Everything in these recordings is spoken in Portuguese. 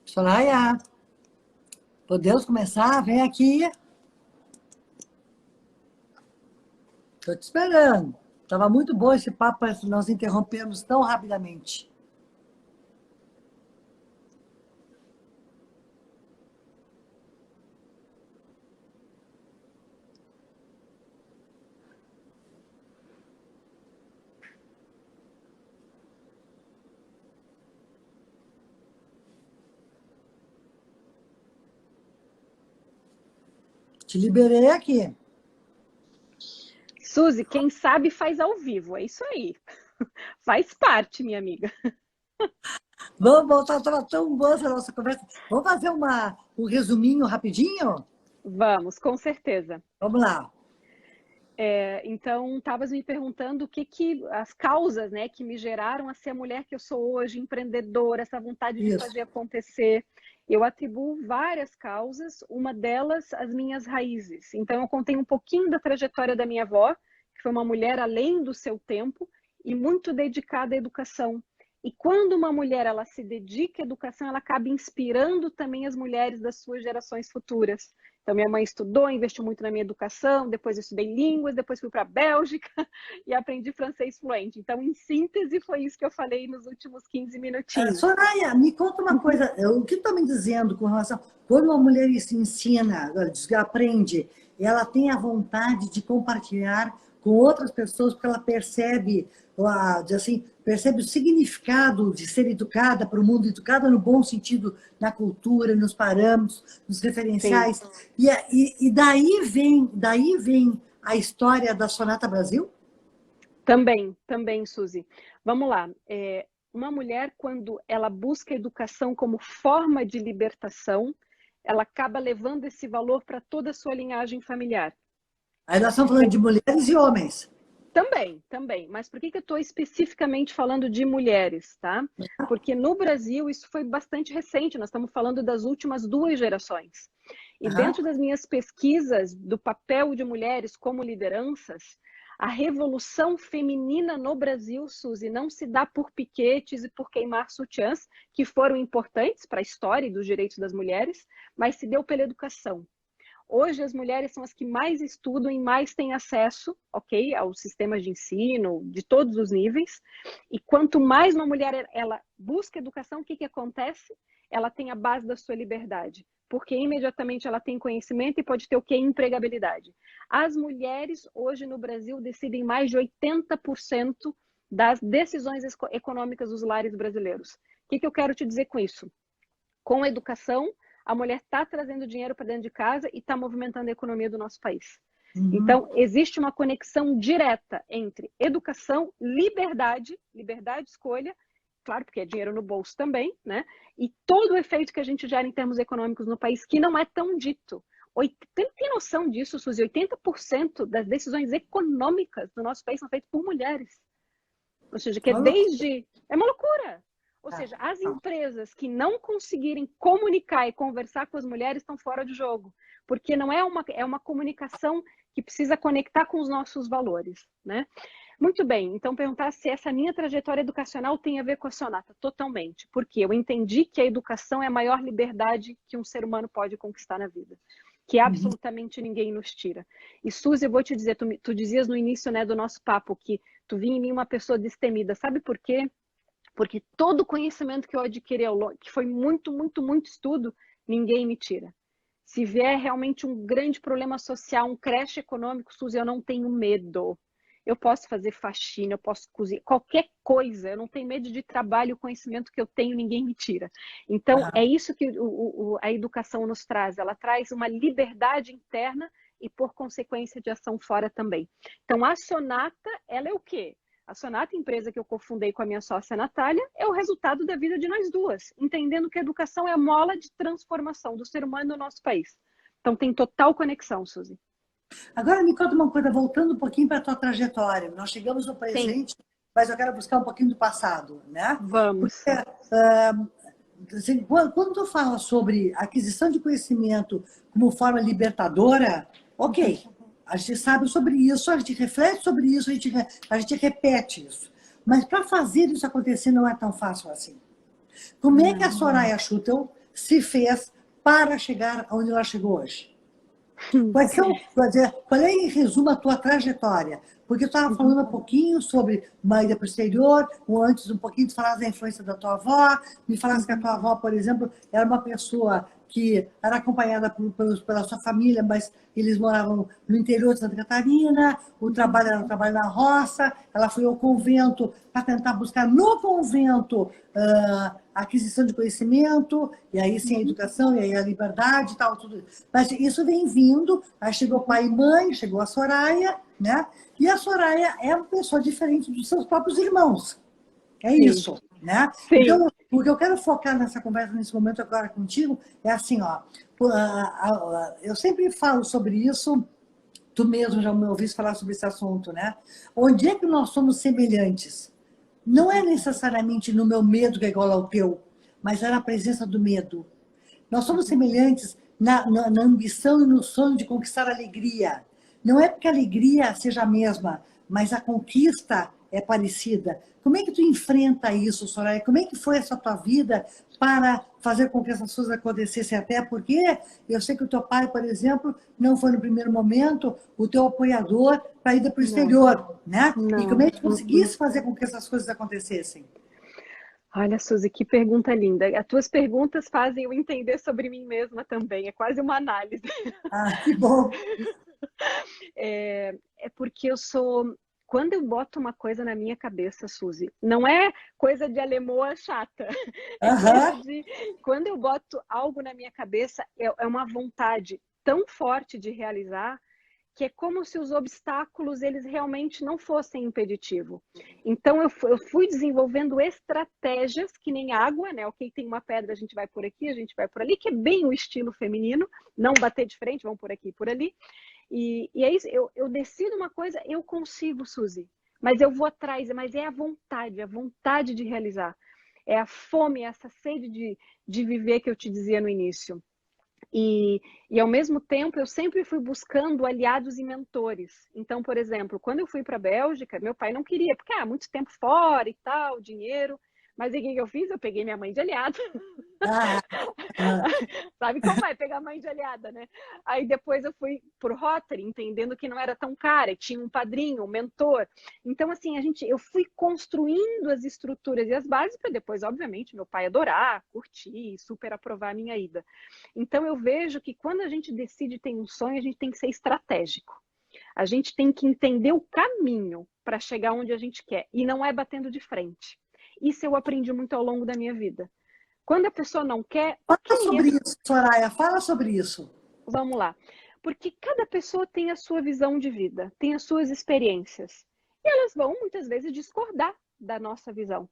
Soraya, podemos começar? Vem aqui. Estou te esperando. Estava muito bom esse papo, nós interrompemos tão rapidamente. Te liberei aqui. Suzy, quem sabe faz ao vivo, é isso aí. Faz parte, minha amiga. Vamos voltar, estava tão boa essa nossa conversa. Vamos fazer um resuminho rapidinho? Vamos, com certeza. Vamos lá. Então, estavas me perguntando o que as causas, né, que me geraram a ser a mulher que eu sou hoje, empreendedora, essa vontade de fazer acontecer. Eu atribuo várias causas, uma delas as minhas raízes. Então, eu contei um pouquinho da trajetória da minha avó, que foi uma mulher além do seu tempo e muito dedicada à educação. E quando uma mulher ela se dedica à educação, ela acaba inspirando também as mulheres das suas gerações futuras. Então, minha mãe estudou, investiu muito na minha educação, depois eu estudei línguas, depois fui para a Bélgica e aprendi francês fluente. Então, em síntese, foi isso que eu falei nos últimos 15 minutinhos. Soraya, me conta uma coisa, o que está me dizendo com relação... Quando uma mulher se ensina, aprende, ela tem a vontade de compartilhar com outras pessoas, porque ela percebe, assim, percebe o significado de ser educada para o mundo, educada no bom sentido, na cultura, nos parâmetros, nos referenciais. E daí vem a história da Sonata Brasil? Também, Suzy. Vamos lá. Uma mulher, quando ela busca a educação como forma de libertação, ela acaba levando esse valor para toda a sua linhagem familiar. Aí nós estamos falando de mulheres e homens. Também. Mas por que eu estou especificamente falando de mulheres, tá? Porque no Brasil isso foi bastante recente, nós estamos falando das últimas 2 gerações. E dentro das minhas pesquisas do papel de mulheres como lideranças, a revolução feminina no Brasil, Suzy, não se dá por piquetes e por queimar sutiãs, que foram importantes para a história e dos direitos das mulheres, mas se deu pela educação. Hoje, as mulheres são as que mais estudam e mais têm acesso, ok, aos sistemas de ensino, de todos os níveis. E quanto mais uma mulher ela busca educação, o que acontece? Ela tem a base da sua liberdade, porque imediatamente ela tem conhecimento e pode ter o que? Empregabilidade. As mulheres, hoje no Brasil, decidem mais de 80% das decisões econômicas dos lares brasileiros. O que eu quero te dizer com isso? Com a educação, a mulher está trazendo dinheiro para dentro de casa e está movimentando a economia do nosso país. Então, existe uma conexão direta entre educação, liberdade de escolha, claro, porque é dinheiro no bolso também, né? E todo o efeito que a gente gera em termos econômicos no país, que não é tão dito. Tem noção disso, Suzy? 80% das decisões econômicas do nosso país são feitas por mulheres. Ou seja, que é uma loucura. Ou seja, as empresas que não conseguirem comunicar e conversar com as mulheres estão fora de jogo, porque não é uma comunicação que precisa conectar com os nossos valores, né? Muito bem, então perguntar se essa minha trajetória educacional tem a ver com a Sonata. Totalmente, porque eu entendi que a educação é a maior liberdade que um ser humano pode conquistar na vida, que absolutamente ninguém nos tira. E Suzy, eu vou te dizer, tu dizias no início, né, do nosso papo que tu vinha em mim uma pessoa destemida, sabe por quê? Porque todo o conhecimento que eu adquiri, que foi muito estudo, ninguém me tira. Se vier realmente um grande problema social, um crash econômico, Suzy, eu não tenho medo. Eu posso fazer faxina, eu posso cozinhar, qualquer coisa. Eu não tenho medo de trabalho, o conhecimento que eu tenho, ninguém me tira. Então, é isso que a educação nos traz. Ela traz uma liberdade interna e, por consequência, de ação fora também. Então, a Sonata, ela é o quê? A Sonata, empresa que eu cofundei com a minha sócia Natália, é o resultado da vida de nós duas, entendendo que a educação é a mola de transformação do ser humano no nosso país. Então, tem total conexão, Suzy. Agora me conta uma coisa, voltando um pouquinho para a tua trajetória. Nós chegamos no presente, mas eu quero buscar um pouquinho do passado, né? Vamos. Porque, assim, quando tu fala sobre aquisição de conhecimento como forma libertadora, ok. A gente sabe sobre isso, a gente reflete sobre isso, a gente repete isso. Mas para fazer isso acontecer não é tão fácil assim. Como é que a Soraya Schuttel se fez para chegar onde ela chegou hoje? Qual é, em resumo, a tua trajetória? Porque eu estava falando um pouquinho sobre uma ida para o exterior, ou antes um pouquinho de falar da influência da tua avó, me falasse que a tua avó, por exemplo, era uma pessoa que era acompanhada pela sua família, mas eles moravam no interior de Santa Catarina, o trabalho era um trabalho na roça, ela foi ao convento para tentar buscar no convento a aquisição de conhecimento, e aí sim a educação, e aí a liberdade e tal, tudo. Mas isso vem vindo, aí chegou pai e mãe, chegou a Soraya, né? E a Soraya é uma pessoa diferente dos seus próprios irmãos. É isso, né? Sim. Então, o que eu quero focar nessa conversa, nesse momento agora contigo, é assim, ó, eu sempre falo sobre isso, tu mesmo já me ouviste falar sobre esse assunto, né? Onde é que nós somos semelhantes? Não é necessariamente no meu medo que é igual ao teu, mas é na presença do medo. Nós somos semelhantes na ambição e no sonho de conquistar a alegria. Não é porque a alegria seja a mesma, mas a conquista é parecida. Como é que tu enfrenta isso, Soraya? Como é que foi essa tua vida para fazer com que essas coisas acontecessem? Até porque eu sei que o teu pai, por exemplo, não foi no primeiro momento o teu apoiador para ir para o exterior, né? E como é que tu conseguisse fazer com que essas coisas acontecessem? Olha, Suzy, que pergunta linda. As tuas perguntas fazem eu entender sobre mim mesma também. É quase uma análise. Ah, que bom! É porque eu sou... Quando eu boto uma coisa na minha cabeça, Suzy, não é coisa de alemoa chata. É coisa de... Quando eu boto algo na minha cabeça, é uma vontade tão forte de realizar que é como se os obstáculos eles realmente não fossem impeditivo. Então eu fui desenvolvendo estratégias que nem água, né? Ok, tem uma pedra, a gente vai por aqui, a gente vai por ali, que é bem o estilo feminino, não bater de frente, vamos por aqui e por ali. E é isso, eu decido uma coisa, eu consigo, Suzy, mas eu vou atrás, mas é a vontade de realizar. É a fome, essa sede de viver que eu te dizia no início. E ao mesmo tempo, eu sempre fui buscando aliados e mentores. Então, por exemplo, quando eu fui para a Bélgica, meu pai não queria, porque muito tempo fora e tal, dinheiro. Mas aí o que eu fiz? Eu peguei minha mãe de aliada. Sabe como é pegar mãe de aliada, né? Aí depois eu fui por Rotary, entendendo que não era tão cara, tinha um padrinho, um mentor. Então, assim, eu fui construindo as estruturas e as bases para depois, obviamente, meu pai adorar, curtir, super aprovar a minha ida. Então, eu vejo que quando a gente decide ter um sonho, a gente tem que ser estratégico. A gente tem que entender o caminho para chegar onde a gente quer, e não é batendo de frente. Isso eu aprendi muito ao longo da minha vida. Quando a pessoa não quer... Fala sobre isso, Soraya, fala sobre isso. Vamos lá. Porque cada pessoa tem a sua visão de vida, tem as suas experiências. E elas vão, muitas vezes, discordar da nossa visão.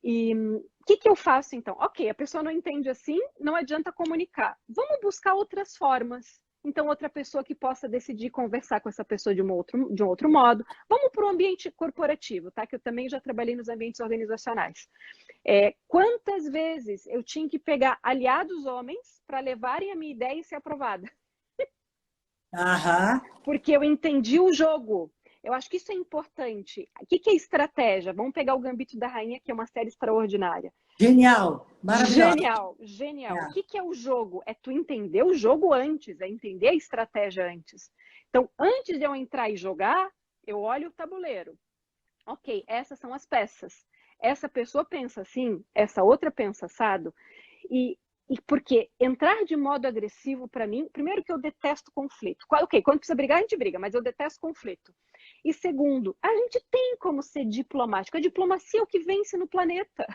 E o que eu faço, então? Ok, a pessoa não entende assim, não adianta comunicar. Vamos buscar outras formas. Então, outra pessoa que possa decidir conversar com essa pessoa de um outro modo. Vamos para o ambiente corporativo, tá? Que eu também já trabalhei nos ambientes organizacionais. Quantas vezes eu tinha que pegar aliados homens para levarem a minha ideia e ser aprovada? Porque eu entendi o jogo. Eu acho que isso é importante. O que é estratégia? Vamos pegar o Gambito da Rainha, que é uma série extraordinária. Genial, maravilhosa. Genial. O que é o jogo? É tu entender o jogo antes, é entender a estratégia antes. Então, antes de eu entrar e jogar, eu olho o tabuleiro. Ok, essas são as peças. Essa pessoa pensa assim, essa outra pensa assado. E porque entrar de modo agressivo, para mim, primeiro que eu detesto conflito. Ok, quando precisa brigar, a gente briga, mas eu detesto conflito. E segundo, a gente tem como ser diplomático. A diplomacia é o que vence no planeta.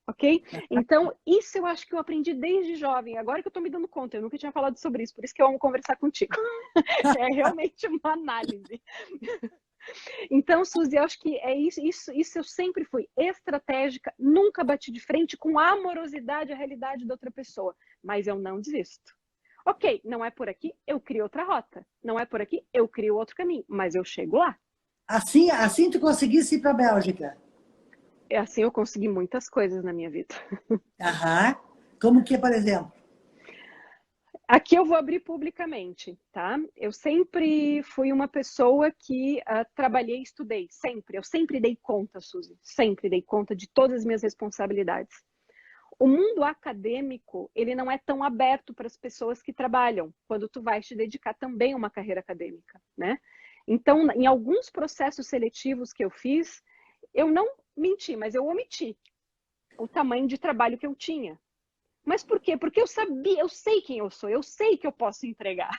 Ok? Então, isso eu acho que eu aprendi desde jovem. Agora que eu estou me dando conta, eu nunca tinha falado sobre isso, por isso que eu amo conversar contigo. É realmente uma análise. Então, Suzy, eu acho que é isso eu sempre fui estratégica, nunca bati de frente com amorosidade à realidade da outra pessoa, mas eu não desisto. Ok, não é por aqui, eu crio outra rota. Não é por aqui, eu crio outro caminho, mas eu chego lá. Assim tu conseguisse ir para a Bélgica? Assim eu consegui muitas coisas na minha vida. Como que, por exemplo? Aqui eu vou abrir publicamente, tá? Eu sempre fui uma pessoa que trabalhei e estudei, sempre. Eu sempre dei conta, Suzy, sempre dei conta de todas as minhas responsabilidades. O mundo acadêmico, ele não é tão aberto para as pessoas que trabalham, quando tu vais te dedicar também a uma carreira acadêmica, né? Então, em alguns processos seletivos que eu fiz, eu não menti, mas eu omiti o tamanho de trabalho que eu tinha. Mas por quê? Porque eu sabia, eu sei quem eu sou, eu sei que eu posso entregar.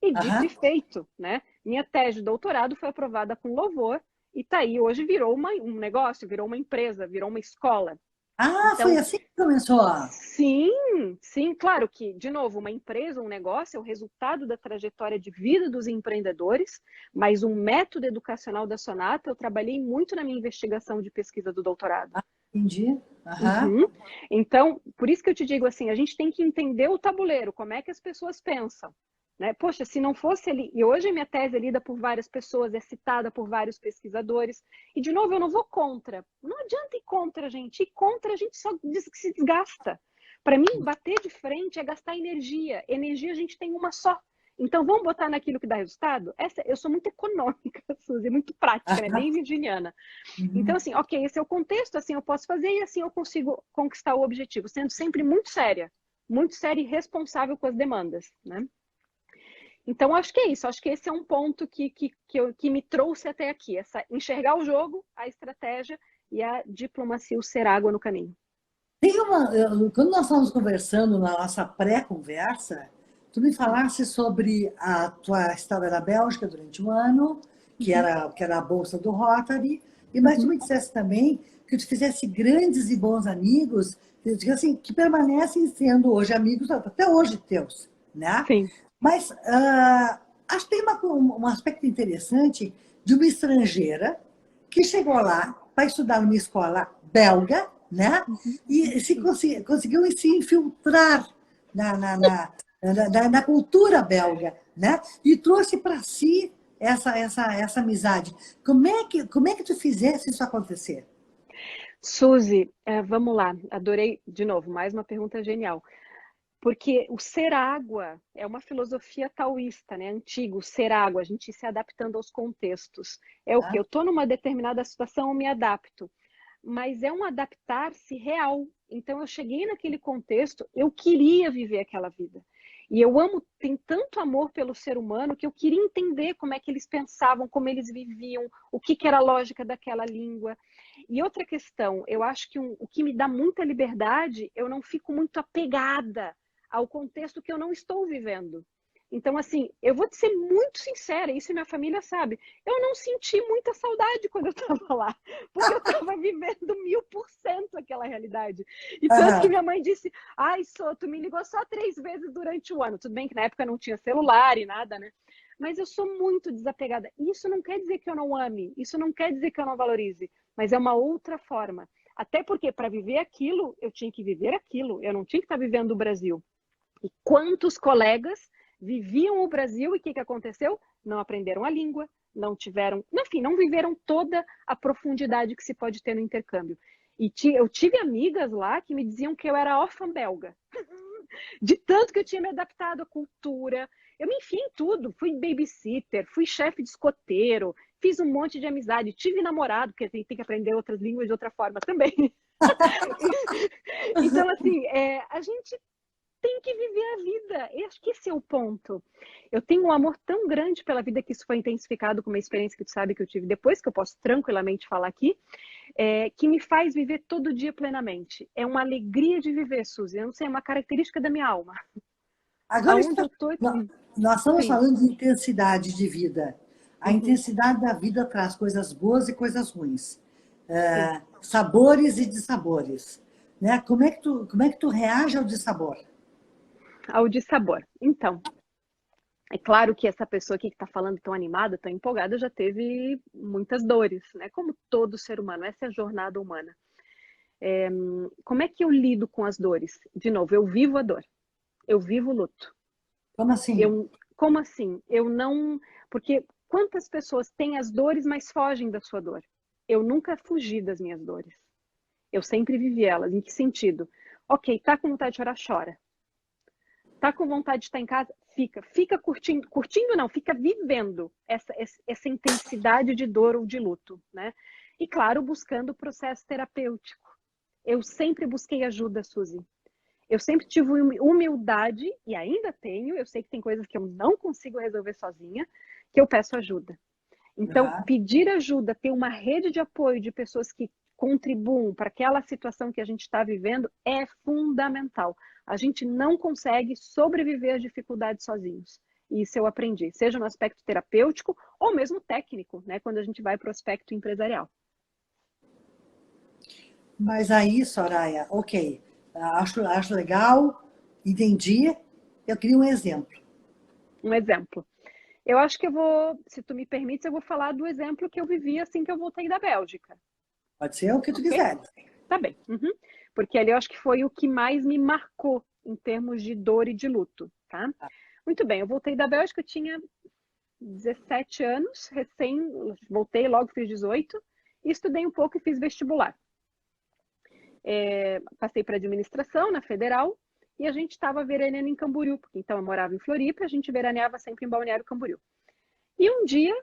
E dito e feito, né? Minha tese de doutorado foi aprovada com louvor e tá aí, hoje virou um negócio, virou uma empresa, virou uma escola. Ah, foi Então, assim que começou. sim, sim, claro que, de novo, uma empresa, um negócio é o resultado da trajetória de vida dos empreendedores, mas um método educacional da Sonata, eu trabalhei muito na minha investigação de pesquisa do doutorado. Entendi. Uhum. Então, por isso que eu te digo assim, a gente tem que entender o tabuleiro, como é que as pessoas pensam. Né? Poxa, se não fosse ali, e hoje a minha tese é lida por várias pessoas, é citada por vários pesquisadores, e de novo, eu não vou contra. Não adianta ir contra, gente. Ir contra, a gente só diz que se desgasta. Para mim, bater de frente é gastar energia. Energia a gente tem uma só. Então, vamos botar naquilo que dá resultado? Eu sou muito econômica, Suzy, muito prática, né? Bem virginiana. Então, assim, ok, esse é o contexto, assim eu posso fazer e assim eu consigo conquistar o objetivo, sendo sempre muito séria e responsável com as demandas, né? Então, acho que é isso. Acho que esse é um ponto que me trouxe até aqui. Enxergar o jogo, a estratégia e a diplomacia, o ser água no caminho. Quando nós estávamos conversando na nossa pré-conversa, tu me falasse sobre a tua estada na Bélgica durante um ano, que era a bolsa do Rotary, mas tu me dissesse também que tu fizesse grandes e bons amigos, assim, que permanecem sendo hoje amigos, até hoje teus, né? Sim. Mas acho que tem um aspecto interessante de uma estrangeira que chegou lá para estudar numa escola belga, né? E conseguiu se infiltrar na cultura belga, né? E trouxe para si essa amizade. Como é que tu fizesse isso acontecer? Suzy, vamos lá. Adorei, de novo, mais uma pergunta genial. Porque o ser água é uma filosofia taoísta, né? Antigo, ser água, a gente se adaptando aos contextos. É o que? Tá? Eu estou numa determinada situação, eu me adapto. Mas é um adaptar-se real. Então, eu cheguei naquele contexto, eu queria viver aquela vida. E eu tenho tanto amor pelo ser humano que eu queria entender como é que eles pensavam, como eles viviam, o que era a lógica daquela língua. E outra questão, eu acho que o que me dá muita liberdade, eu não fico muito apegada ao contexto que eu não estou vivendo. Então, assim, eu vou te ser muito sincera, isso minha família sabe. Eu não senti muita saudade quando eu estava lá, porque eu estava vivendo 1000% aquela realidade. E tanto que Aham. minha mãe disse: ai, Sô, tu me ligou só 3 vezes durante o ano. Tudo bem que na época não tinha celular e nada, né? Mas eu sou muito desapegada. Isso não quer dizer que eu não ame, isso não quer dizer que eu não valorize, mas é uma outra forma. Até porque para viver aquilo, eu tinha que viver aquilo, eu não tinha que estar vivendo o Brasil. E quantos colegas viviam o Brasil e o que aconteceu? Não aprenderam a língua, não tiveram, enfim, não viveram toda a profundidade que se pode ter no intercâmbio. E eu tive amigas lá que me diziam que eu era órfã belga, de tanto que eu tinha me adaptado à cultura. Eu me enfiei em tudo, fui babysitter, fui chefe de escoteiro, fiz um monte de amizade, tive namorado, porque tem que aprender outras línguas de outra forma também. Então, assim, a gente tem que viver a vida. Eu acho que esse é o ponto. Eu tenho um amor tão grande pela vida que isso foi intensificado com uma experiência que tu sabe que eu tive depois, que eu posso tranquilamente falar aqui, que me faz viver todo dia plenamente. É uma alegria de viver, Suzy. Eu não sei, é uma característica da minha alma. Agora, Aonde eu tô... nós estamos Sim, falando de intensidade de vida. A uhum, intensidade da vida traz coisas boas e coisas ruins. sim. Sabores e dissabores. Né? Como é que tu reage ao dissabor? Ao de sabor. Então, é claro que essa pessoa aqui que está falando tão animada, tão empolgada, já teve muitas dores, né? Como todo ser humano, essa é a jornada humana. Como é que eu lido com as dores? De novo, eu vivo a dor, eu vivo o luto. Como assim? Como assim? Eu não. Porque quantas pessoas têm as dores, mas fogem da sua dor? Eu nunca fugi das minhas dores. Eu sempre vivi elas. Em que sentido? Ok, tá com vontade de chorar, chora. Tá com vontade de estar em casa? Fica curtindo, curtindo não, fica vivendo essa intensidade de dor ou de luto, né? E claro, buscando o processo terapêutico. Eu sempre busquei ajuda, Suzy. Eu sempre tive humildade, e ainda tenho, eu sei que tem coisas que eu não consigo resolver sozinha, que eu peço ajuda. Então, Aham. pedir ajuda, ter uma rede de apoio de pessoas que contribuam para aquela situação que a gente está vivendo é fundamental. A gente não consegue sobreviver às dificuldades sozinhos. E isso eu aprendi, seja no aspecto terapêutico ou mesmo técnico, né, quando a gente vai para o aspecto empresarial. Mas aí, Soraya, ok, acho legal, entendi. Eu queria um exemplo. Um exemplo. Eu acho que eu vou, se tu me permites, eu vou falar do exemplo que eu vivi assim que eu voltei da Bélgica, Pode ser o que tu ok? quiser. Tá bem. Uhum. Porque ali eu acho que foi o que mais me marcou em termos de dor e de luto, tá? Muito bem, eu voltei da Bélgica, eu tinha 17 anos, voltei, logo fiz 18, e estudei um pouco e fiz vestibular. Passei para administração na Federal, e a gente estava veraneando em Camboriú, porque então eu morava em Floripa, a gente veraneava sempre em Balneário Camboriú. E um dia,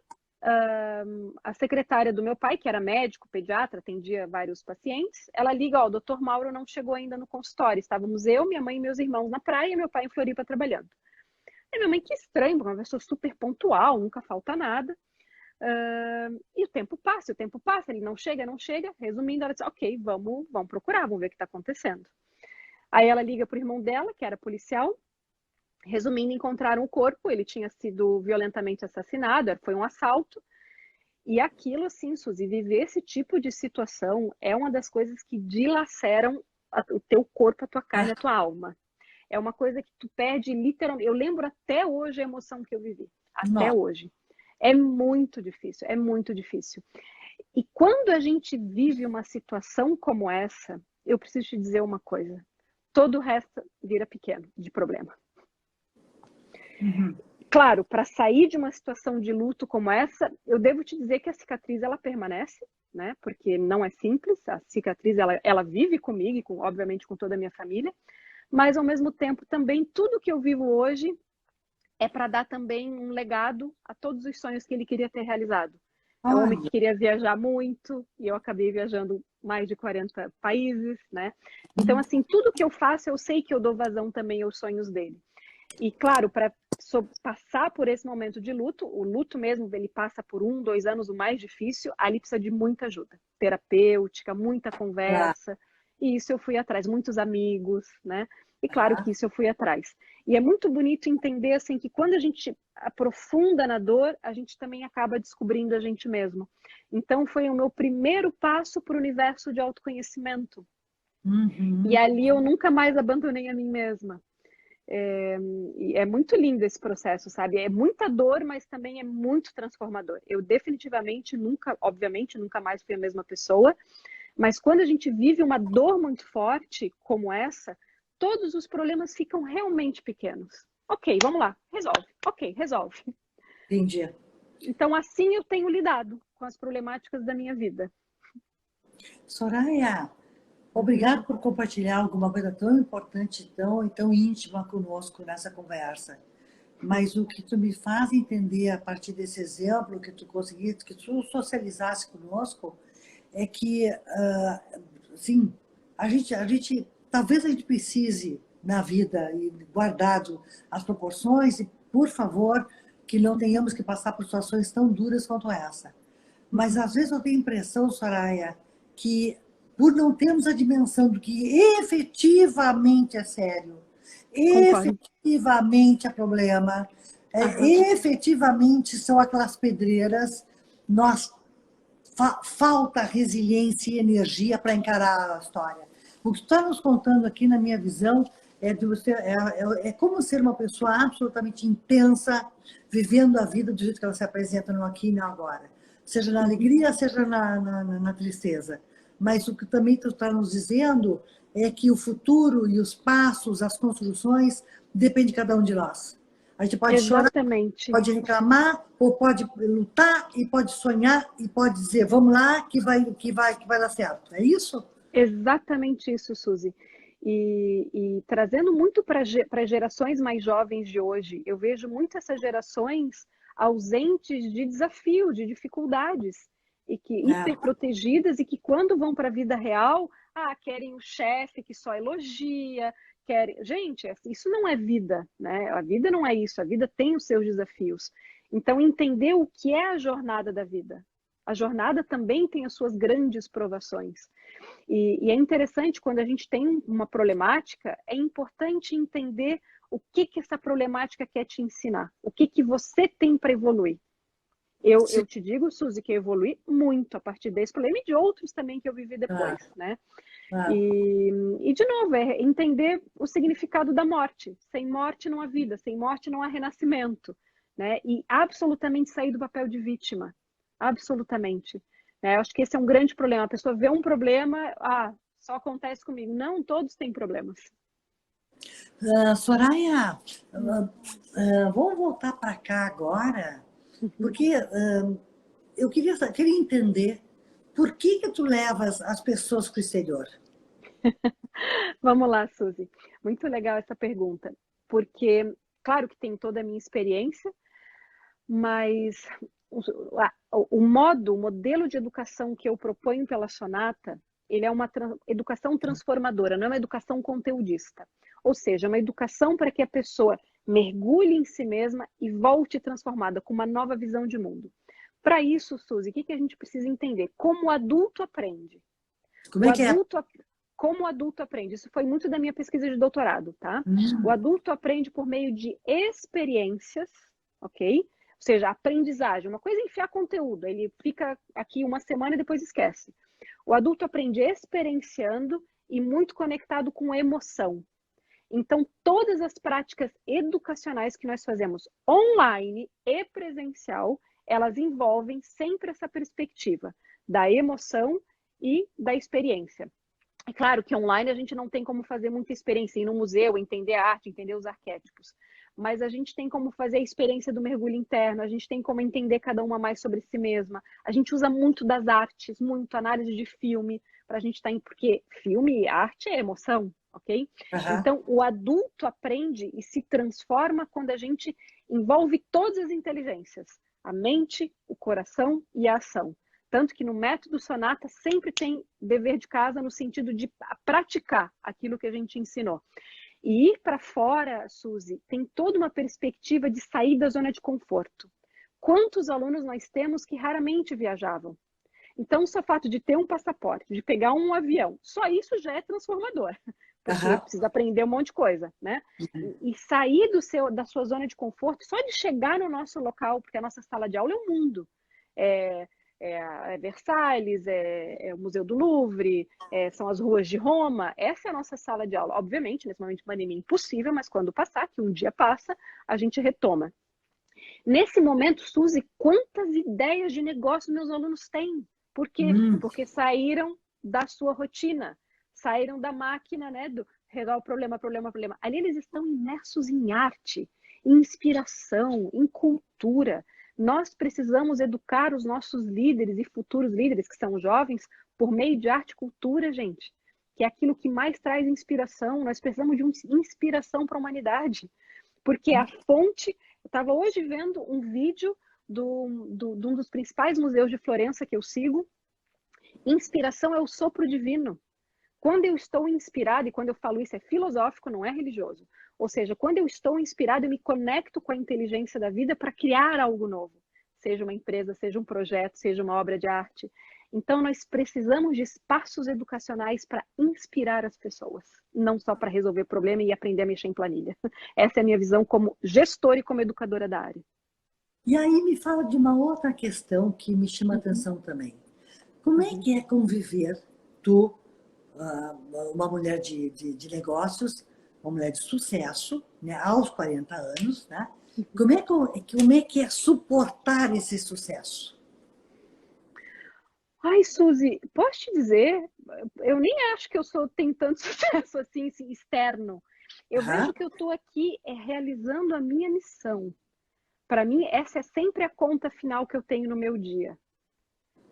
a secretária do meu pai, que era médico, pediatra, atendia vários pacientes, ela liga, ó, o doutor Mauro não chegou ainda no consultório. Estávamos eu, minha mãe e meus irmãos na praia e meu pai em Floripa trabalhando. E minha mãe, que estranho, porque é uma pessoa super pontual, nunca falta nada. E o tempo passa, ele não chega, não chega. Resumindo, ela disse, ok, vamos procurar, vamos ver o que está acontecendo. Aí ela liga para o irmão dela, que era policial. Resumindo, encontraram o corpo, ele tinha sido violentamente assassinado, foi um assalto. E aquilo, assim, Suzy, viver esse tipo de situação é uma das coisas que dilaceram o teu corpo, a tua carne, a tua alma. É uma coisa que tu perde literalmente. Eu lembro até hoje a emoção que eu vivi. Até Não. hoje. É muito difícil, é muito difícil. E quando a gente vive uma situação como essa, eu preciso te dizer uma coisa. Todo o resto vira pequeno de problema. Uhum. Claro, para sair de uma situação de luto como essa, eu devo te dizer que a cicatriz ela permanece, né? Porque não é simples. A cicatriz ela vive comigo e obviamente com toda a minha família. Mas ao mesmo tempo também tudo que eu vivo hoje é para dar também um legado a todos os sonhos que ele queria ter realizado. É um homem que Olha, queria viajar muito e eu acabei viajando mais de 40 países, né? Então assim, tudo que eu faço, eu sei que eu dou vazão também aos sonhos dele. E claro, para passar por esse momento de luto, o luto mesmo, ele passa por 2 anos, o mais difícil, ali precisa de muita ajuda, terapêutica, muita claro. conversa, e isso eu fui atrás, muitos amigos, né? E claro que isso eu fui atrás. E é muito bonito entender, assim, que quando a gente aprofunda na dor, a gente também acaba descobrindo a gente mesmo. Então, foi o meu primeiro passo para o universo de autoconhecimento. E Uhum. ali eu nunca mais abandonei a mim mesma. É muito lindo esse processo, sabe? É muita dor, mas também é muito transformador. Eu definitivamente nunca, obviamente, nunca mais fui a mesma pessoa, mas quando a gente vive uma dor muito forte como essa, todos os problemas ficam realmente pequenos. Ok, vamos lá, resolve. Ok, resolve. Entendi. Então, assim eu tenho lidado com as problemáticas da minha vida. Soraya, Uhum. obrigado por compartilhar alguma coisa tão importante, tão íntima conosco nessa conversa. Mas o que tu me faz entender a partir desse exemplo que tu conseguiste, que tu socializasse conosco, é que, sim, talvez a gente precise na vida e guardado as proporções e, por favor, que não tenhamos que passar por situações tão duras quanto essa. Mas Uhum. às vezes eu tenho a impressão, Soraya, que por não termos a dimensão do que efetivamente é sério, Concordo. efetivamente é problema, Aham. efetivamente são aquelas pedreiras, nós falta resiliência e energia para encarar a história. O que tu está nos contando aqui, na minha visão, é como ser uma pessoa absolutamente intensa, vivendo a vida do jeito que ela se apresenta no aqui e no agora. Seja na Uhum. alegria, seja na tristeza. Mas o que também tu está nos dizendo é que o futuro e os passos, as construções, depende de cada um de nós. A gente pode chorar, Exatamente. pode reclamar, ou pode lutar, e pode sonhar, e pode dizer, vamos lá, que vai dar certo. É isso? Exatamente isso, Suzy. E trazendo muito para as gerações mais jovens de hoje, eu vejo muito essas gerações ausentes de desafio, de dificuldades, e que É. hiperprotegidas e que quando vão para a vida real, Ah, querem o chefe que só elogia, querem... Gente, isso não é vida, né? A vida não é isso, a vida tem os seus desafios. Então, entender o que é a jornada da vida. A jornada também tem as suas grandes provações. E é interessante, quando a gente tem uma problemática, é importante entender o que essa problemática quer te ensinar, o que você tem para evoluir. Eu te digo, Suzy, que eu evolui muito a partir desse problema e de outros também que eu vivi depois, né? E, de novo, é entender o significado da morte. Sem morte não há vida, sem morte não há renascimento, né? E absolutamente sair do papel de vítima. Absolutamente. Eu acho que esse é um grande problema. A pessoa vê um problema, só acontece comigo. Não, todos têm problemas. Soraya, vamos voltar para cá agora, porque eu queria entender por que tu levas as pessoas para o exterior? Vamos lá, Suzy. Muito legal essa pergunta, porque, claro que tem toda a minha experiência, mas o modelo de educação que eu proponho pela Sonata, ele é uma educação transformadora, não é uma educação conteudista. Ou seja, é uma educação para que a pessoa mergulhe em si mesma e volte transformada, com uma nova visão de mundo. Para isso, Suzy, o que a gente precisa entender? Como o adulto aprende. Como é que é? Como o adulto aprende? Isso foi muito da minha pesquisa de doutorado, tá? O adulto aprende por meio de experiências, ok? Ou seja, aprendizagem. Uma coisa é enfiar conteúdo, ele fica aqui uma semana e depois esquece. O adulto aprende experienciando e muito conectado com emoção. Então, todas as práticas educacionais que nós fazemos online e presencial, elas envolvem sempre essa perspectiva da emoção e da experiência. É claro que online a gente não tem como fazer muita experiência, ir no museu, entender a arte, entender os arquétipos. Mas a gente tem como fazer a experiência do mergulho interno, a gente tem como entender cada uma mais sobre si mesma. A gente usa muito das artes, muito análise de filme, para a gente estar porque filme e arte é emoção, ok? Então, o adulto aprende e se transforma quando a gente envolve todas as inteligências, a mente, o coração e a ação. Tanto que no método Sonata sempre tem dever de casa no sentido de praticar aquilo que a gente ensinou. E ir para fora, Suzy, tem toda uma perspectiva de sair da zona de conforto. Quantos alunos nós temos que raramente viajavam? Então, só o fato de ter um passaporte, de pegar um avião, só isso já é transformador. Porque precisa aprender um monte de coisa, né? E sair da sua zona de conforto, só de chegar no nosso local, porque a nossa sala de aula é o mundo. É Versalhes, é o Museu do Louvre, são as ruas de Roma. Essa é a nossa sala de aula. Obviamente, nesse momento de pandemia, impossível, mas quando passar, que um dia passa, a gente retoma. Nesse momento, Suzy, quantas ideias de negócio meus alunos têm? Por quê? Porque saíram da sua rotina, saíram da máquina, né, do resolve problema. Ali eles estão imersos em arte, em inspiração, em cultura. Nós precisamos educar os nossos líderes e futuros líderes, que são jovens, por meio de arte e cultura, gente, que é aquilo que mais traz inspiração. Nós precisamos de inspiração para a humanidade, porque a fonte... Eu estava hoje vendo um vídeo de um dos principais museus de Florença que eu sigo. Inspiração é o sopro divino. Quando eu estou inspirada, e quando eu falo isso é filosófico, não é religioso. Ou seja, quando eu estou inspirada, eu me conecto com a inteligência da vida para criar algo novo. Seja uma empresa, seja um projeto, seja uma obra de arte. Então, nós precisamos de espaços educacionais para inspirar as pessoas, não só para resolver problema e aprender a mexer em planilha. Essa é a minha visão como gestora e como educadora da área. E aí me fala de uma outra questão que me chama a atenção também. Como é que é conviver, tu, uma mulher de negócios, uma mulher de sucesso, né, aos 40 anos, né? Como é que é suportar esse sucesso? Ai, Suzy, posso te dizer, eu nem acho que tenho tanto sucesso assim externo. Eu vejo que eu estou aqui realizando a minha missão. Para mim, essa é sempre a conta final que eu tenho no meu dia.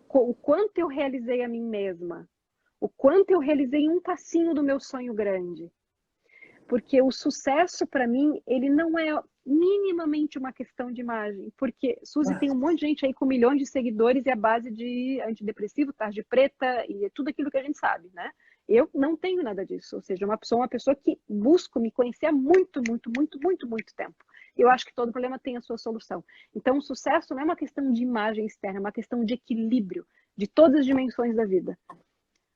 O quanto eu realizei a mim mesma. O quanto eu realizei um passinho do meu sonho grande. Porque o sucesso, para mim, ele não é minimamente uma questão de imagem. Porque, Suzy, tem um monte de gente aí com milhões de seguidores e a base de antidepressivo, tarja preta e tudo aquilo que a gente sabe, né? Eu não tenho nada disso, ou seja, sou uma pessoa que busco me conhecer há muito, muito, muito, muito, muito tempo. Eu acho que todo problema tem a sua solução. Então, o sucesso não é uma questão de imagem externa, é uma questão de equilíbrio de todas as dimensões da vida.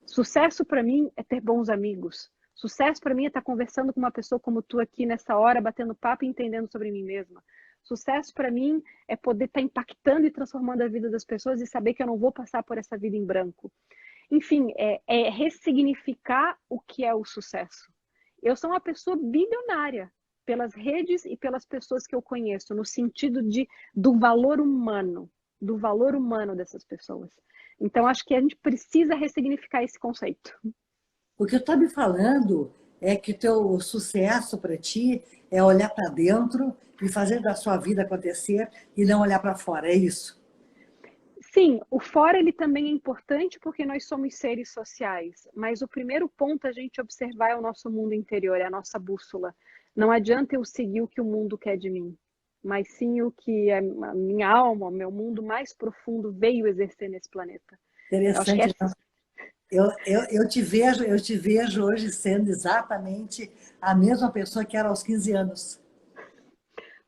Sucesso para mim é ter bons amigos. Sucesso para mim é estar conversando com uma pessoa como tu aqui nessa hora, batendo papo e entendendo sobre mim mesma. Sucesso para mim é poder estar impactando e transformando a vida das pessoas e saber que eu não vou passar por essa vida em branco. Enfim, é ressignificar o que é o sucesso. Eu sou uma pessoa bilionária pelas redes e pelas pessoas que eu conheço, no sentido do valor humano dessas pessoas. Então, acho que a gente precisa ressignificar esse conceito. O que eu estou me falando é que o teu sucesso para ti é olhar para dentro e fazer da sua vida acontecer e não olhar para fora, é isso? Sim, o fora ele também é importante porque nós somos seres sociais, mas o primeiro ponto a gente observar é o nosso mundo interior, é a nossa bússola. Não adianta eu seguir o que o mundo quer de mim, mas sim o que a minha alma, o meu mundo mais profundo veio exercer nesse planeta. Eu acho que Interessante, essa... né? Eu te vejo hoje sendo exatamente a mesma pessoa que era aos 15 anos.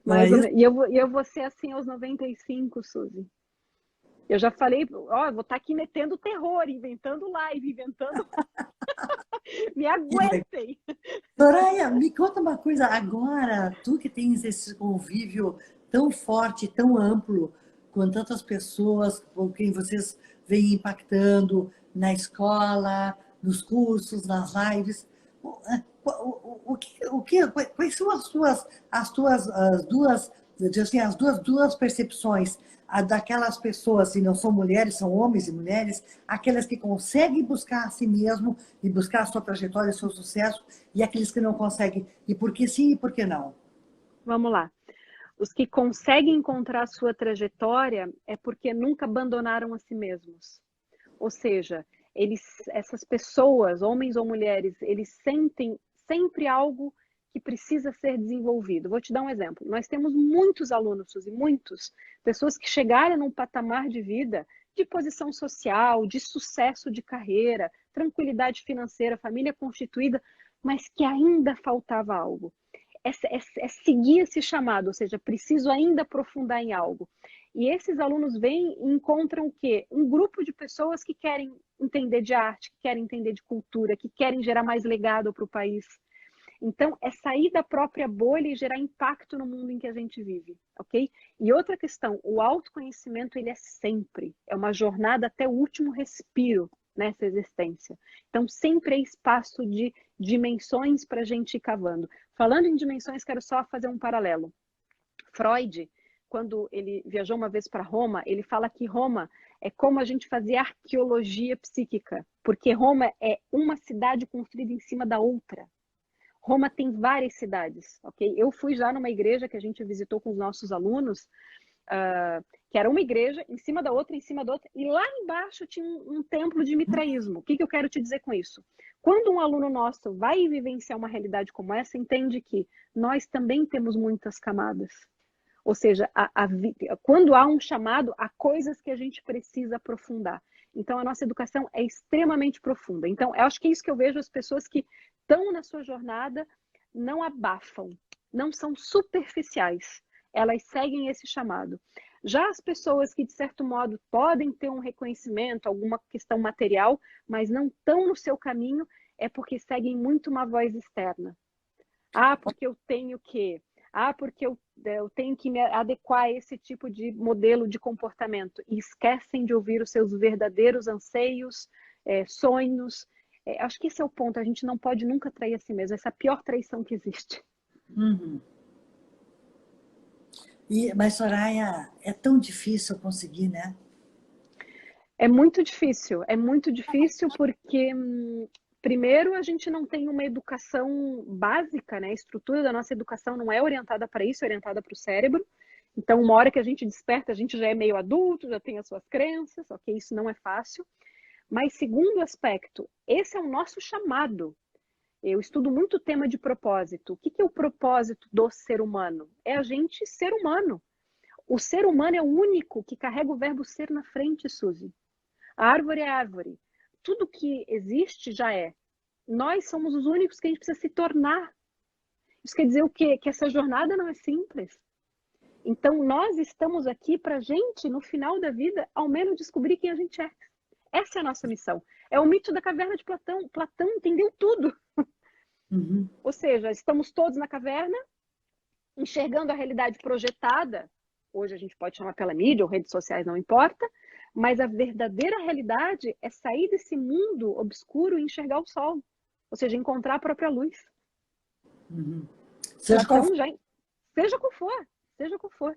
Não é Mais ou isso? menos. E eu vou ser assim aos 95, Suzy. Eu já falei, ó, eu vou estar aqui metendo terror, inventando live, inventando. Me aguentem! Soraya, me conta uma coisa agora, tu que tens esse convívio tão forte, tão amplo, com tantas pessoas com quem vocês vêm impactando na escola, nos cursos, nas lives, quais são as duas, assim, duas percepções daquelas pessoas, se não são mulheres, são homens e mulheres, aquelas que conseguem buscar a si mesmo e buscar a sua trajetória, o seu sucesso, e aqueles que não conseguem, e por que sim e por que não? Vamos lá. Os que conseguem encontrar a sua trajetória é porque nunca abandonaram a si mesmos. Ou seja, essas pessoas, homens ou mulheres, eles sentem sempre algo que precisa ser desenvolvido. Vou te dar um exemplo. Nós temos muitos alunos, Suzy, muitos, pessoas que chegaram num patamar de vida, de posição social, de sucesso de carreira, tranquilidade financeira, família constituída, mas que ainda faltava algo. É seguir esse chamado, ou seja, preciso ainda aprofundar em algo. E esses alunos vêm e encontram o quê? Um grupo de pessoas que querem entender de arte, que querem entender de cultura, que querem gerar mais legado para o país. Então, é sair da própria bolha e gerar impacto no mundo em que a gente vive, ok? E outra questão, o autoconhecimento, ele é sempre, é uma jornada até o último respiro nessa existência. Então, sempre é espaço de dimensões para a gente ir cavando. Falando em dimensões, quero só fazer um paralelo. Freud, quando ele viajou uma vez para Roma, ele fala que Roma é como a gente fazer arqueologia psíquica, porque Roma é uma cidade construída em cima da outra. Roma tem várias cidades, ok? Eu fui já numa igreja que a gente visitou com os nossos alunos, que era uma igreja em cima da outra, e lá embaixo tinha um templo de mitraísmo. O que eu quero te dizer com isso? Quando um aluno nosso vai vivenciar uma realidade como essa, entende que nós também temos muitas camadas. Ou seja, quando há um chamado, há coisas que a gente precisa aprofundar. Então, a nossa educação é extremamente profunda. Então, eu acho que é isso que eu vejo, as pessoas que estão na sua jornada não abafam, não são superficiais. Elas seguem esse chamado. Já as pessoas que, de certo modo, podem ter um reconhecimento, alguma questão material, mas não estão no seu caminho, é porque seguem muito uma voz externa. Ah, porque eu tenho que... Ah, porque eu tenho que me adequar a esse tipo de modelo de comportamento. E esquecem de ouvir os seus verdadeiros anseios, sonhos. Acho que esse é o ponto. A gente não pode nunca trair a si mesmo. Essa é a pior traição que existe. Uhum. Mas, Soraya, é tão difícil conseguir, né? É muito difícil porque, primeiro, a gente não tem uma educação básica, né? A estrutura da nossa educação não é orientada para isso, é orientada para o cérebro. Então, uma hora que a gente desperta, a gente já é meio adulto, já tem as suas crenças, ok? Isso não é fácil. Mas, segundo aspecto, esse é o nosso chamado. Eu estudo muito o tema de propósito. O que é o propósito do ser humano? É a gente ser humano. O ser humano é o único que carrega o verbo ser na frente, Suzy. A árvore é árvore. Tudo que existe já é. nós somos os únicos que a gente precisa se tornar. Isso quer dizer o quê? Que essa jornada não é simples. Então, nós estamos aqui para a gente, no final da vida, ao menos descobrir quem a gente é. Essa é a nossa missão. É o mito da caverna de Platão. Platão entendeu tudo. Uhum. Ou seja, estamos todos na caverna, enxergando a realidade projetada. Hoje a gente pode chamar pela mídia ou redes sociais, não importa. Mas a verdadeira realidade é sair desse mundo obscuro e enxergar o sol. Ou seja, encontrar a própria luz. Uhum. Platão já... Seja qual for. Seja qual for.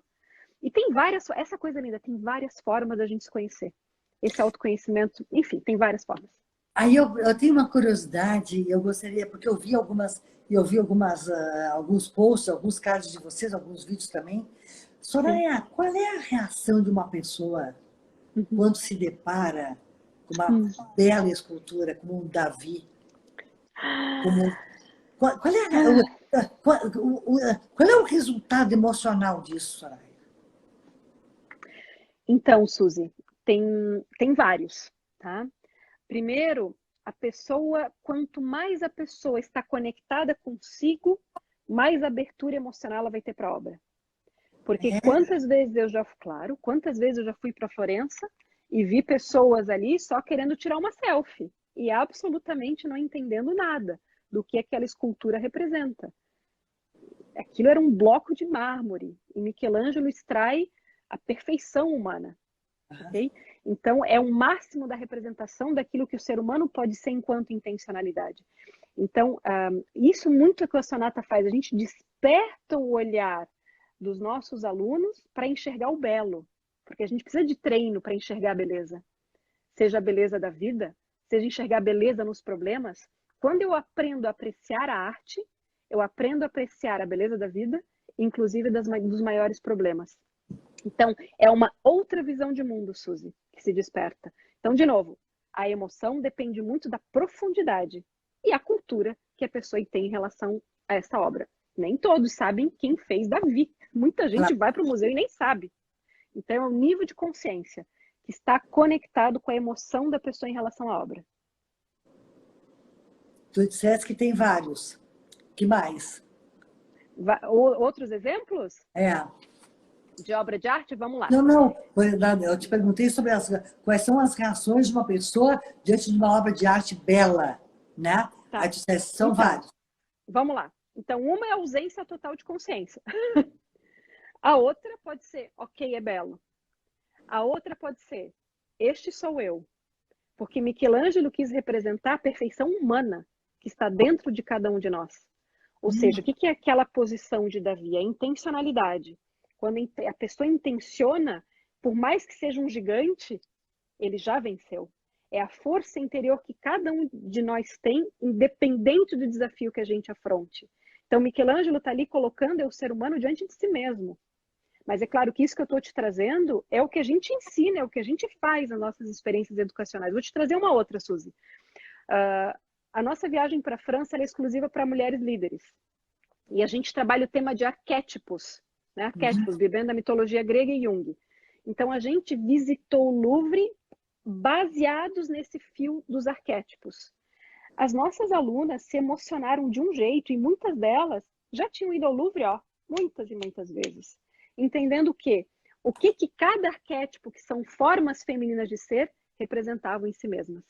E tem várias... Essa coisa linda, tem várias formas da gente se conhecer. Esse autoconhecimento, enfim, tem várias formas. Aí eu tenho uma curiosidade, eu gostaria, porque alguns posts, alguns casos de vocês, alguns vídeos também. Soraya, qual é a reação de uma pessoa quando se depara com uma bela escultura, como um Davi? Qual é o resultado emocional disso, Soraya? Então, Suzy, tem vários, tá? Primeiro, quanto mais a pessoa está conectada consigo, mais abertura emocional ela vai ter para a obra. Porque quantas vezes eu já fui para Florença e vi pessoas ali só querendo tirar uma selfie e absolutamente não entendendo nada do que aquela escultura representa. Aquilo era um bloco de mármore e Michelangelo extrai a perfeição humana. Okay? Então, é o máximo da representação daquilo que o ser humano pode ser enquanto intencionalidade. Então, isso muito é que a Sonata faz. A gente desperta o olhar dos nossos alunos para enxergar o belo. Porque a gente precisa de treino para enxergar a beleza. Seja a beleza da vida, seja enxergar a beleza nos problemas. Quando eu aprendo a apreciar a arte, eu aprendo a apreciar a beleza da vida, inclusive dos maiores problemas. Então, é uma outra visão de mundo, Suzy, que se desperta. Então, de novo, a emoção depende muito da profundidade e a cultura que a pessoa tem em relação a essa obra. Nem todos sabem quem fez Davi. Muita gente vai para o museu e nem sabe. Então, é um nível de consciência que está conectado com a emoção da pessoa em relação à obra. Tu disseste que tem vários. Que mais? Outros exemplos? É. De obra de arte? Vamos lá. Não. Eu te perguntei sobre quais são as reações de uma pessoa diante de uma obra de arte bela, né? Tá. Aí tu disseste, são vários. Vamos lá. Então, uma é a ausência total de consciência. A outra pode ser, ok, é belo. A outra pode ser, este sou eu. Porque Michelangelo quis representar a perfeição humana que está dentro de cada um de nós. Ou seja, o que é aquela posição de Davi? A intencionalidade. Quando a pessoa intenciona, por mais que seja um gigante, ele já venceu. É a força interior que cada um de nós tem, independente do desafio que a gente afronte. Então, Michelangelo está ali colocando o ser humano diante de si mesmo. Mas é claro que isso que eu estou te trazendo é o que a gente ensina, é o que a gente faz nas nossas experiências educacionais. Vou te trazer uma outra, Suzy. A nossa viagem para a França é exclusiva para mulheres líderes. E a gente trabalha o tema de arquétipos, né? Arquétipos, vivendo a mitologia grega e Jung. Então, a gente visitou o Louvre baseados nesse fio dos arquétipos. As nossas alunas se emocionaram de um jeito, e muitas delas já tinham ido ao Louvre, muitas e muitas vezes. Entendendo o que cada arquétipo, que são formas femininas de ser, representavam em si mesmas.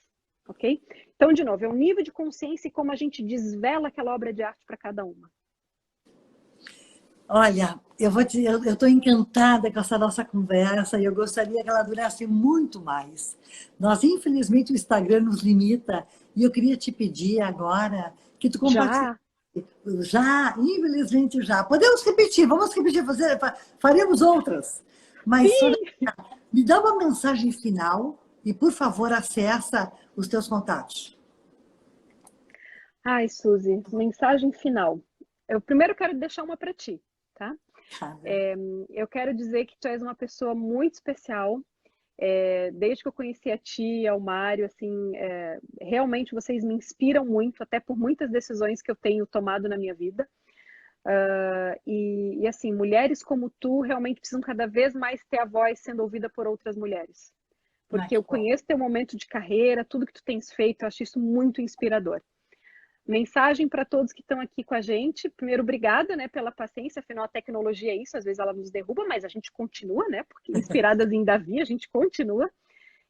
Ok? Então, de novo, é um nível de consciência e como a gente desvela aquela obra de arte para cada uma. Olha, eu estou encantada com essa nossa conversa e eu gostaria que ela durasse muito mais. Nós, infelizmente, o Instagram nos limita e eu queria te pedir agora que tu compartilhe. Já, infelizmente já. Podemos repetir, vamos repetir, faremos outras. Mas, Soraya, me dá uma mensagem final e, por favor, acessa os teus contatos. Ai, Suzy, mensagem final. Eu primeiro quero deixar uma para ti, tá? Eu quero dizer que tu és uma pessoa muito especial. Desde que eu conheci a ti, ao Mário, assim, realmente vocês me inspiram muito, até por muitas decisões que eu tenho tomado na minha vida. E assim, mulheres como tu realmente precisam cada vez mais ter a voz sendo ouvida por outras mulheres. Porque eu conheço teu momento de carreira, tudo que tu tens feito, eu acho isso muito inspirador. Mensagem para todos que estão aqui com a gente. Primeiro, obrigada, né, pela paciência, afinal a tecnologia é isso, às vezes ela nos derruba, mas a gente continua, né, porque inspiradas em Davi, a gente continua.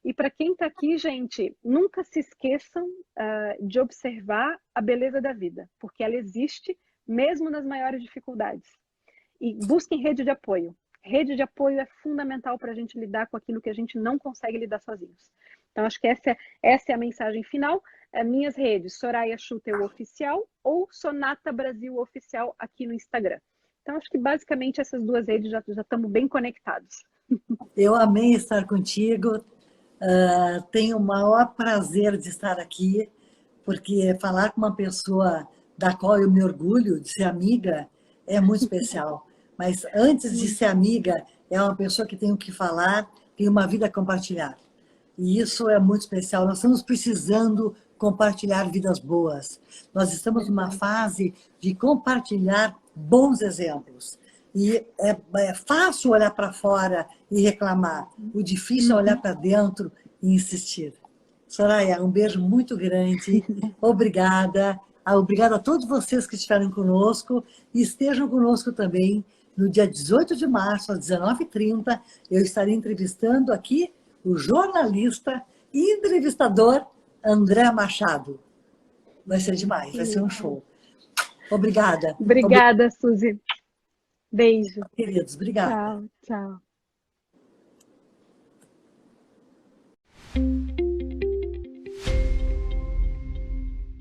E para quem está aqui, gente, nunca se esqueçam de observar a beleza da vida, porque ela existe mesmo nas maiores dificuldades. E busquem rede de apoio. Rede de apoio é fundamental para a gente lidar com aquilo que a gente não consegue lidar sozinhos. Então, acho que essa é a mensagem final. Minhas redes, Soraya Schutel Oficial ou Sonata Brasil Oficial aqui no Instagram. Então, acho que basicamente essas duas redes já estamos bem conectados. Eu amei estar contigo. Tenho o maior prazer de estar aqui, porque falar com uma pessoa da qual eu me orgulho de ser amiga é muito especial. Mas antes de ser amiga, é uma pessoa que tem o que falar, tem uma vida a compartilhar. E isso é muito especial. Nós estamos precisando compartilhar vidas boas. Nós estamos numa fase de compartilhar bons exemplos. E é fácil olhar para fora e reclamar. O difícil é olhar para dentro e insistir. Soraya, um beijo muito grande. Obrigada. Obrigada a todos vocês que estiveram conosco e estejam conosco também no dia 18 de março, às 19h30. Eu estarei entrevistando aqui o jornalista e entrevistador André Machado. Vai ser demais, vai ser um show. Obrigada. Obrigada, Suzy. Beijo. Queridos, obrigada. Tchau, tchau.